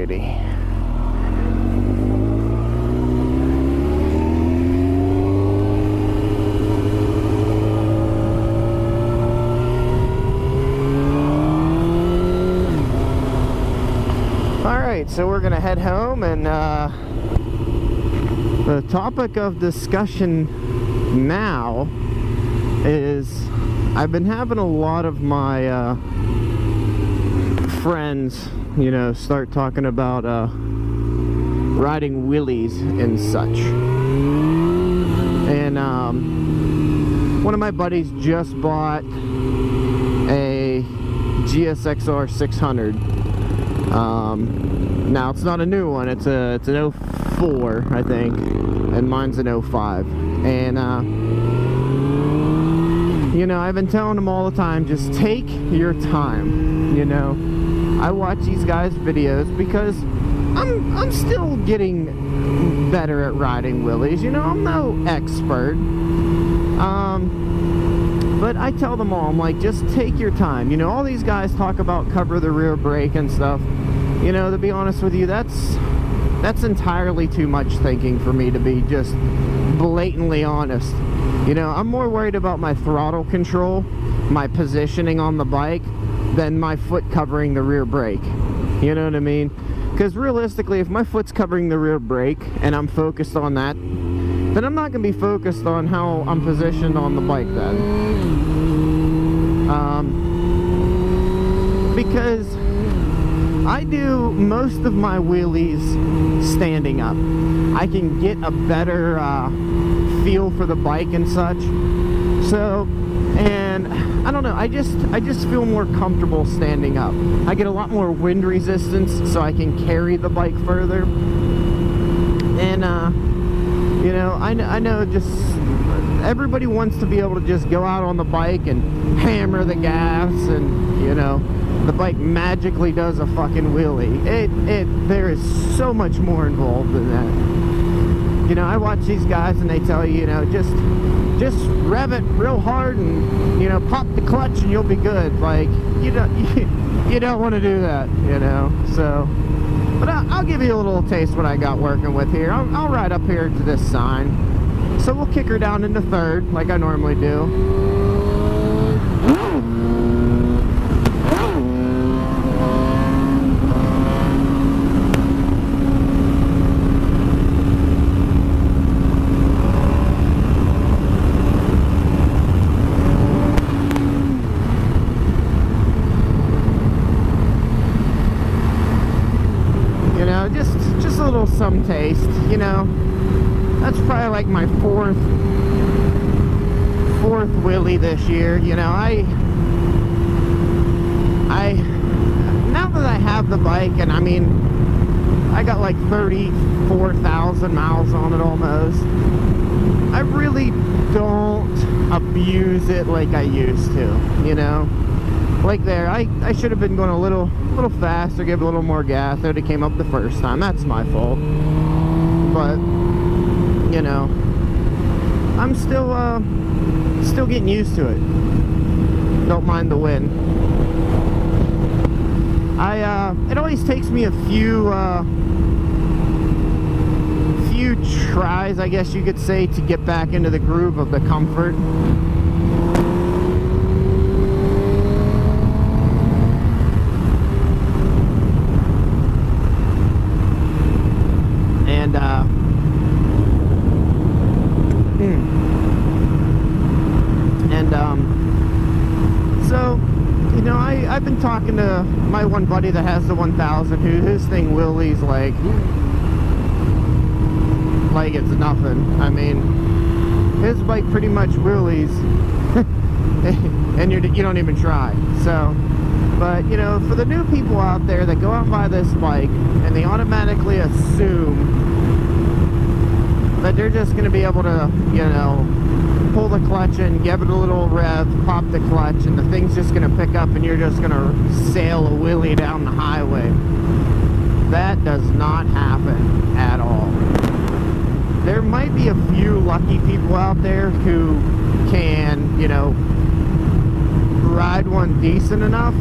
lady. Alright, so we're gonna head home, and the topic of discussion now is I've been having a lot of my friends, you know, start talking about riding wheelies and such. And one of my buddies just bought a GSXR 600. Now it's not a new one, it's an 04, I think, and mine's an 05. And you know, I've been telling them all the time, just take your time. You know, I watch these guys' videos because I'm still getting better at riding wheelies. You know, I'm no expert. But I tell them all, I'm like, just take your time. You know, all these guys talk about cover the rear brake and stuff. You know, to be honest with you, that's entirely too much thinking for me, to be just blatantly honest. You know, I'm more worried about my throttle control, my positioning on the bike, than my foot covering the rear brake. You know what I mean? Because realistically, if my foot's covering the rear brake and I'm focused on that, then I'm not going to be focused on how I'm positioned on the bike then. Because I do most of my wheelies standing up. I can get a better feel for the bike and such. So, and I don't know, I just feel more comfortable standing up. I get a lot more wind resistance, so I can carry the bike further. And you know, I know just everybody wants to be able to just go out on the bike and hammer the gas, and you know, the bike magically does a fucking wheelie. There is so much more involved than that. You know, I watch these guys and they tell you, you know, just rev it real hard and, you know, pop the clutch and you'll be good. Like, you don't want to do that, you know. So, but I'll give you a little taste what I got working with here. I'll ride up here to this sign. So we'll kick her down into third like I normally do. Just a little some taste, you know. That's probably like my fourth wheelie this year. You know, I now that I have the bike, and I mean, I got like 34,000 miles on it almost, I really don't abuse it like I used to, you know. Like there, I should have been going a little faster, give a little more gas. I would have came up the first time. That's my fault. But you know, I'm still getting used to it. Don't mind the wind. It always takes me a few tries, I guess you could say, to get back into the groove of the comfort. So, you know, I've been talking to my one buddy that has the 1000, who his thing wheelies like it's nothing. I mean, his bike pretty much wheelies, and you don't even try. So, but you know, for the new people out there that go out and buy this bike and they automatically assume that they're just going to be able to, you know, pull the clutch in, give it a little rev, pop the clutch, and the thing's just going to pick up and you're just going to sail a wheelie down the highway. That does not happen at all. There might be a few lucky people out there who can, you know, ride one decent enough,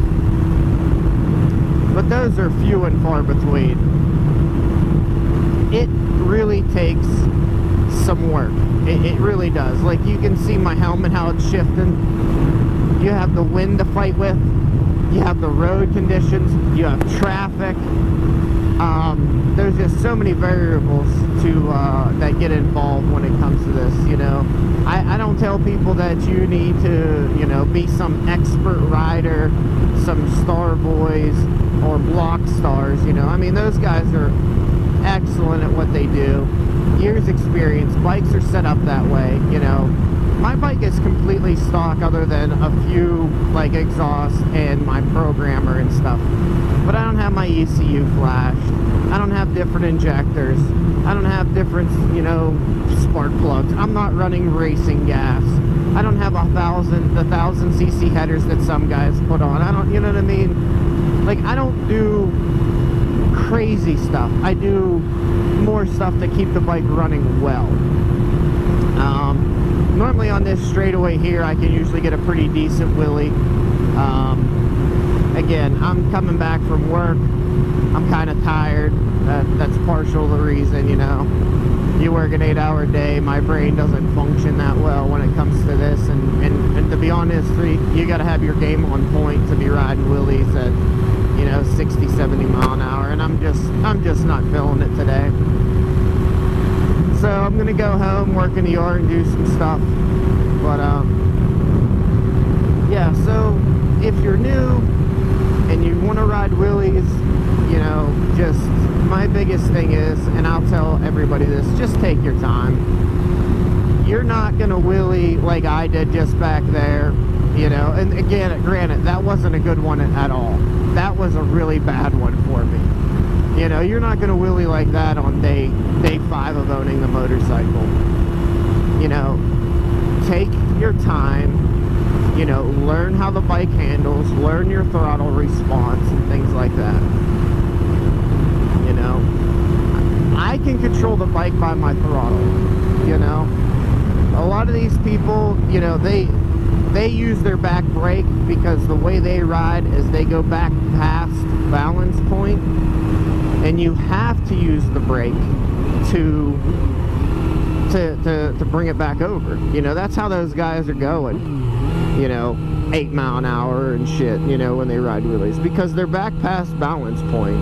but those are few and far between. It really takes some work. It really does. Like, you can see my helmet, how it's shifting. You have the wind to fight with. You have the road conditions. You have traffic. There's just so many variables that get involved when it comes to this, you know. I don't tell people that you need to, you know, be some expert rider, some star boys, or block stars, you know. I mean, those guys are excellent at what they do. Years experience. Bikes are set up that way, you know. My bike is completely stock other than a few, like, exhaust and my programmer and stuff. But I don't have my ECU flashed. I don't have different injectors. I don't have different, you know, spark plugs. I'm not running racing gas. I don't have the 1,000 cc headers that some guys put on. I don't, you know what I mean? Like, I don't do crazy stuff. I do more stuff to keep the bike running well. Normally on this straightaway here, I can usually get a pretty decent wheelie. Again, I'm coming back from work. I'm kind of tired. That's partial the reason, you know. You work an 8-hour day, my brain doesn't function that well when it comes to this, and to be honest, you got to have your game on point to be riding wheelies at, you know, 60, 70 mile an hour, and I'm just not feeling it today. So I'm gonna go home, work in the yard, and do some stuff. But yeah. So if you're new and you want to ride wheelies, you know, just my biggest thing is, and I'll tell everybody this: just take your time. You're not gonna wheelie like I did just back there, you know. And again, granted, that wasn't a good one at all. That was a really bad one for me. You know, you're not going to wheelie like that on day 5 of owning the motorcycle. You know, take your time, you know, learn how the bike handles, learn your throttle response and things like that. You know, I can control the bike by my throttle, you know. A lot of these people, you know, they use their back brake because the way they ride is they go back past balance point. And you have to use the brake to bring it back over. You know, that's how those guys are going. You know, 8 mile an hour and shit, you know, when they ride wheelies. Because they're back past balance point.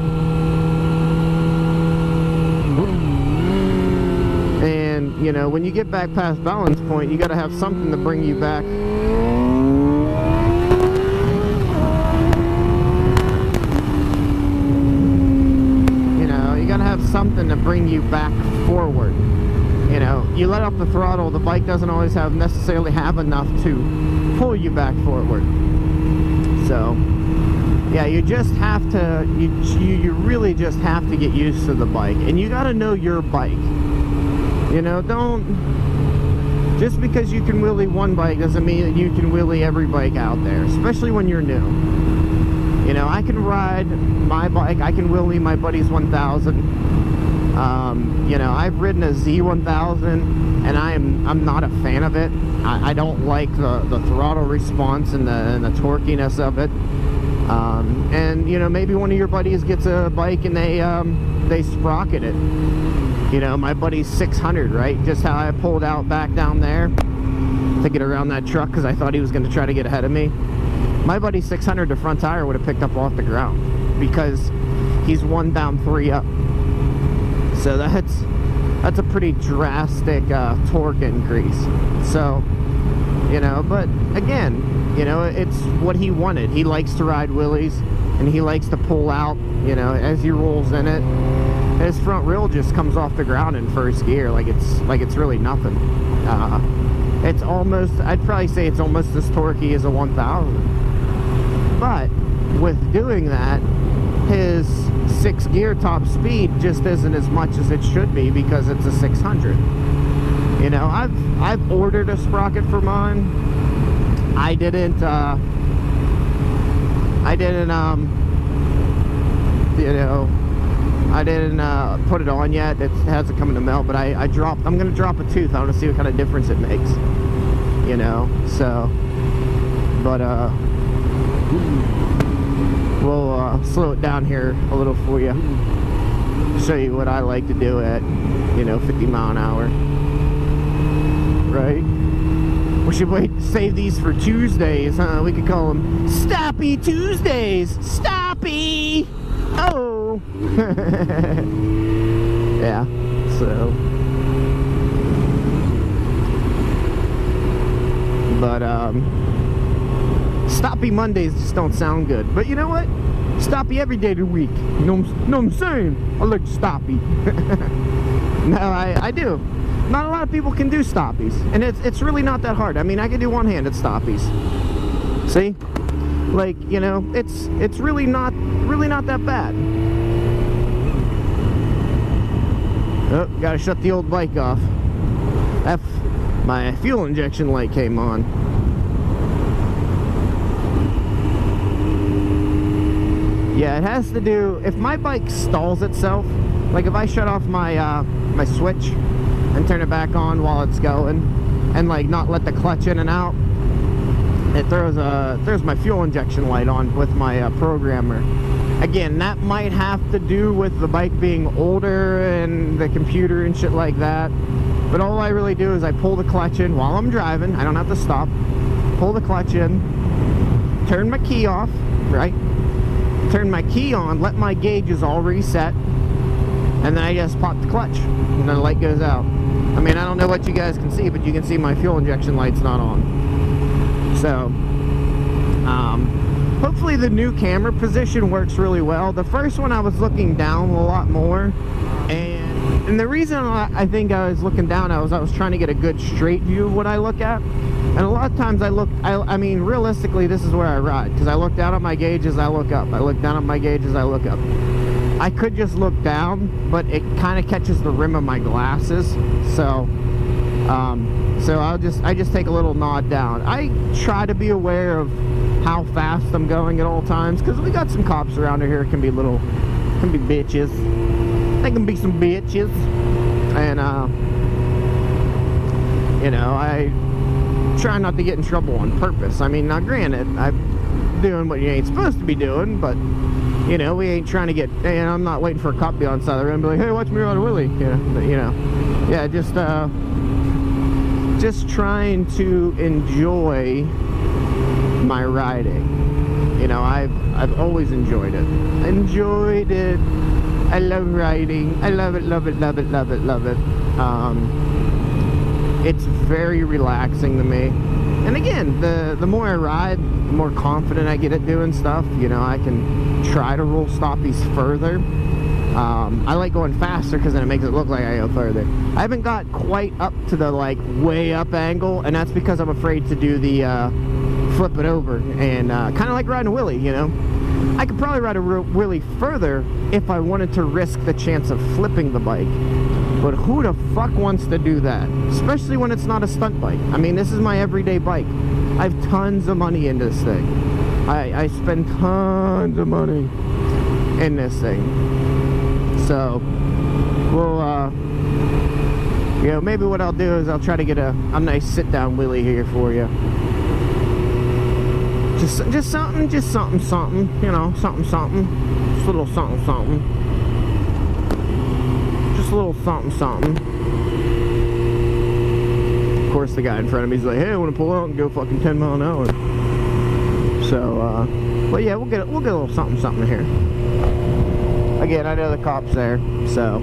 And, you know, when you get back past balance point, you got to have something to bring you back. Something to bring you back forward. You know, you let off the throttle, the bike doesn't always necessarily have enough to pull you back forward. So yeah, you just have to, you really just have to get used to the bike, and you got to know your bike. You know, don't, just because you can wheelie one bike doesn't mean that you can wheelie every bike out there, especially when you're new. You know, I can ride my bike, I can wheelie my buddy's 1000. You know, I've ridden a Z1000, and I'm not a fan of it. I don't like the throttle response and the torquiness of it. And you know, maybe one of your buddies gets a bike and they sprocket it. You know, my buddy's 600, right? Just how I pulled out back down there to get around that truck because I thought he was going to try to get ahead of me. My buddy's 600, the front tire would have picked up off the ground because he's 1 down 3 up. So that's a pretty drastic torque increase. So, you know, but again, you know, it's what he wanted. He likes to ride wheelies, and he likes to pull out, you know, as he rolls in it. His front wheel just comes off the ground in first gear like it's really nothing. It's almost, I'd probably say it's almost as torquey as a 1000. But with doing that, his 6 gear top speed just isn't as much as it should be because it's a 600. You know, I've ordered a sprocket for mine. I didn't you know, I didn't put it on yet. It hasn't come in the mail, but I'm gonna drop a tooth. I want to see what kind of difference it makes, you know. So, but we'll slow it down here a little for you. Show you what I like to do at, 50 mile an hour. Right? We should save these for Tuesdays, huh? We could call them Stoppy Tuesdays. Stoppy! Oh! Yeah, so. But, Stoppy Mondays just don't sound good. But you know what? Stoppy every day of the week. You know what I'm saying? I like Stoppy. No, I do. Not a lot of people can do stoppies, and it's really not that hard. I mean, I can do one-handed stoppies. See, like, it's really not that bad. Oh, gotta shut the old bike off. My fuel injection light came on. Yeah, it has to do if my bike stalls itself. Like if I shut off my my switch and turn it back on while it's going, and like not let the clutch in and out, it throws my fuel injection light on with my programmer. Again, that might have to do with the bike being older and the computer and shit like that. But all I really do is I pull the clutch in while I'm driving. I don't have to stop. Pull the clutch in, turn my key off, right? Turn my key on, let my gauges all reset, and then I just pop the clutch, and then the light goes out. I mean, I don't know what you guys can see, but you can see my fuel injection light's not on. So, hopefully the new camera position works really well. The first one I was looking down a lot more, and the reason I think I was looking down, I was trying to get a good straight view of what I look at. And a lot of times I mean, realistically, this is where I ride, because I look down at my gauges, I look up. I look down at my gauges, I look up. I could just look down, but it kind of catches the rim of my glasses. So, I just take a little nod down. I try to be aware of how fast I'm going at all times, because we got some cops around here can be bitches. They can be some bitches, and I try not to get in trouble on purpose. I mean, now granted, I'm doing what you ain't supposed to be doing, but we ain't trying to get, and I'm not waiting for a cop to be on the side of the road and be like, hey, watch me ride a wheelie, but yeah, just trying to enjoy my riding. I've always enjoyed it. I love riding. I love it, love it, love it, love it, love it. It's very relaxing to me. And again, the more I ride, the more confident I get at doing stuff. I can try to roll stoppies further. I like going faster because then it makes it look like I go further. I haven't got quite up to the way up angle, and that's because I'm afraid to do the flip it over and kind of like riding a wheelie. I could probably ride a wheelie further if I wanted to risk the chance of flipping the bike. But who the fuck wants to do that? Especially when it's not a stunt bike. I mean, this is my everyday bike. I have tons of money in this thing. I spend tons of money in this thing. So, we'll, maybe what I'll do is I'll try to get a nice sit-down wheelie here for you. Just something, something, something. Just a little something, something. Just a little something, something. Of course, the guy in front of me is like, hey, I want to pull out and go fucking 10 miles an hour. So, but yeah, we'll get a little something, something here. Again, I know the cop's there, so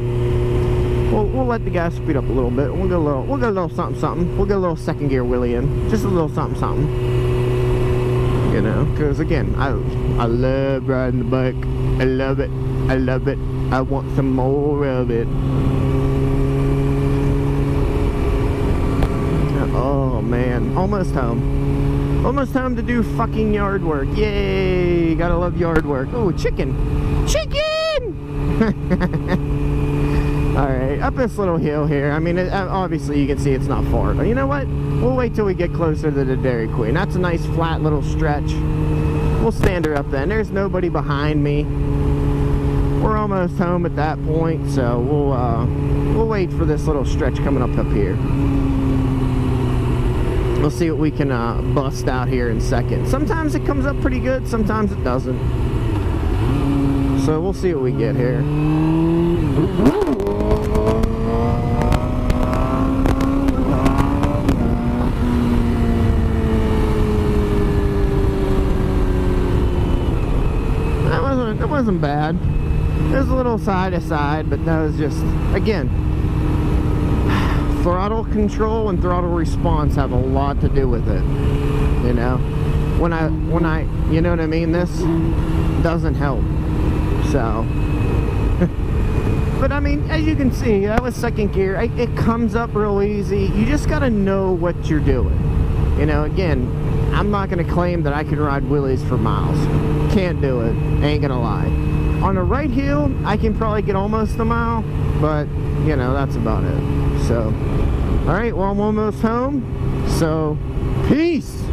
we'll let the guy speed up a little bit. We'll get a little something, something. We'll get a little second gear wheelie in. Just a little something, something. Because again, I love riding the bike. I love it. I love it. I want some more of it. Oh man, almost home. Almost home to do fucking yard work. Yay! Gotta love yard work. Oh, chicken! Chicken! Alright, up this little hill here. I mean, obviously you can see it's not far. But you know what? We'll wait till we get closer to the Dairy Queen. That's a nice flat little stretch. We'll stand her up then. There's nobody behind me. We're almost home at that point, so we'll wait for this little stretch coming up here. We'll see what we can bust out here in a second. Sometimes it comes up pretty good, sometimes it doesn't. So we'll see what we get here. That wasn't bad. It was a little side to side, but that was just, again, throttle control and throttle response have a lot to do with it. You know, when I, you know what I mean? This doesn't help. So, but I mean, as you can see, that was second gear. It comes up real easy. You just got to know what you're doing. You know, again, I'm not going to claim that I can ride wheelies for miles. Can't do it. Ain't gonna lie. On a right hill, I can probably get almost a mile, but, you know, that's about it. So, alright, well, I'm almost home. So, peace!